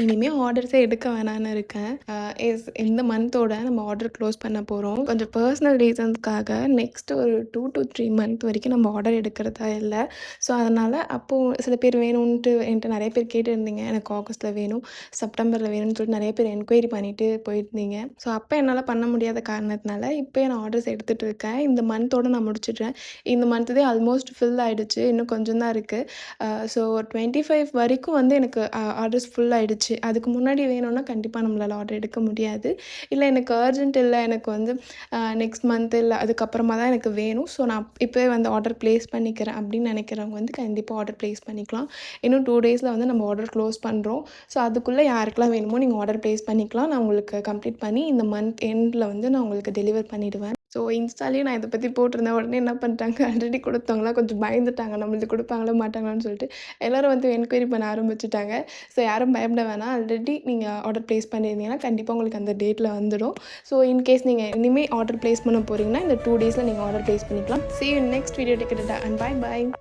இனிமே ஆர்டர்ஸே எடுக்க வேணான்னு இருக்கேன். இந்த மந்த்தோட நம்ம ஆர்டர் க்ளோஸ் பண்ண போறோம். கொஞ்சம் பர்சனல் ரீசன்ஸ்க்காக நெக்ஸ்ட் ஒரு 2 to 3 மந்த் வரைக்கும் நம்ம ஆர்டர் எடுக்கிறதா இல்ல. ஸோ, அதனால அப்போ சில பேர் வேணுன்ட்டு என்ட்ட நெறைய பேர் கேட்டிருந்தீங்க. எனக்கு ஆகஸ்ட்ல வேணும், செப்டம்பர்ல வேணும்னு சொல்லிட்டு நெறைய பேர் என்கொயரி பண்ணிட்டு போயிருந்தீங்க. ஸோ, அப்ப என்னால பண்ண முடியாத காரணத்தினால இப்பயே நான் ஆர்டர்ஸ் எடுத்துட்டு இருக்கேன். இந்த மந்த்தோட நான் முடிச்சுடுறேன். இந்த மந்த்துதே ஆல்மோஸ்ட் ஃபில் ஆயிடுச்சு. இன்னும் கொஞ்சம் தான் இருக்கு. ஸோ 25 வரைக்கும் வந்து எனக்கு ஆர்டர்ஸ் ஃபுல் ஆயிடுச்சு. அதுக்கு முன்னாடி வேணும்னா கண்டிப்பா நம்மளால ஆர்டர் எடுக்க முடியாது. இல்ல எனக்கு அர்ஜென்ட் இல்ல, எனக்கு வந்து நெக்ஸ்ட் மந்த் இல்ல அதுக்கப்புறமா தான் எனக்கு வேணும். ஸோ நான் இப்போவே வந்து ஆர்டர் ப்ளேஸ் பண்ணிக்கிறேன் அப்படின்னு நினைக்கிறவங்க வந்து கண்டிப்பா ஆர்டர் ப்ளேஸ் பண்ணிக்கலாம். இன்னும் 2 டேஸில் வந்து நம்ம ஆர்டர் க்ளோஸ் பண்ணுறோம். ஸோ அதுக்குள்ளே யாருக்கெல்லாம் வேணுமோ நீங்கள் ஆர்டர் ப்ளேஸ் பண்ணிக்கலாம். நான் உங்களுக்கு கம்ப்ளீட் பண்ணி இந்த மந்த் எண்டில் வந்து நான் உங்களுக்கு டெலிவர் பண்ணிடுவேன். ஸோ இன்ஸ்டாலேயே நான் இதை பற்றி போட்டிருந்தேன். உடனே என்ன பண்ணிட்டாங்க, ஆல்ரெடி கொடுத்தவங்களாம் கொஞ்சம் பயந்துட்டாங்க, நம்மளுக்கு கொடுப்பாங்களா மாட்டாங்களான்னு சொல்லிட்டு. எல்லோரும் வந்து என்கொயரி பண்ண ஆரம்பிச்சுட்டாங்க. ஸோ யாரும் பயப்பட வேணாம். ஆல்ரெடி நீங்கள் ஆர்டர் ப்ளேஸ் பண்ணியிருந்தீங்கன்னா கண்டிப்பாக உங்களுக்கு அந்த டேட்டில் வந்துடும். ஸோ இன்கேஸ் நீங்கள் இனிமேல் ஆர்டர் ப்ளேஸ் பண்ண போகிறீங்கன்னா இந்த 2 டேஸில் நீங்கள் ஆர்டர் ப்ளேஸ் பண்ணிக்கலாம். See you in next video. Take it and bye bye.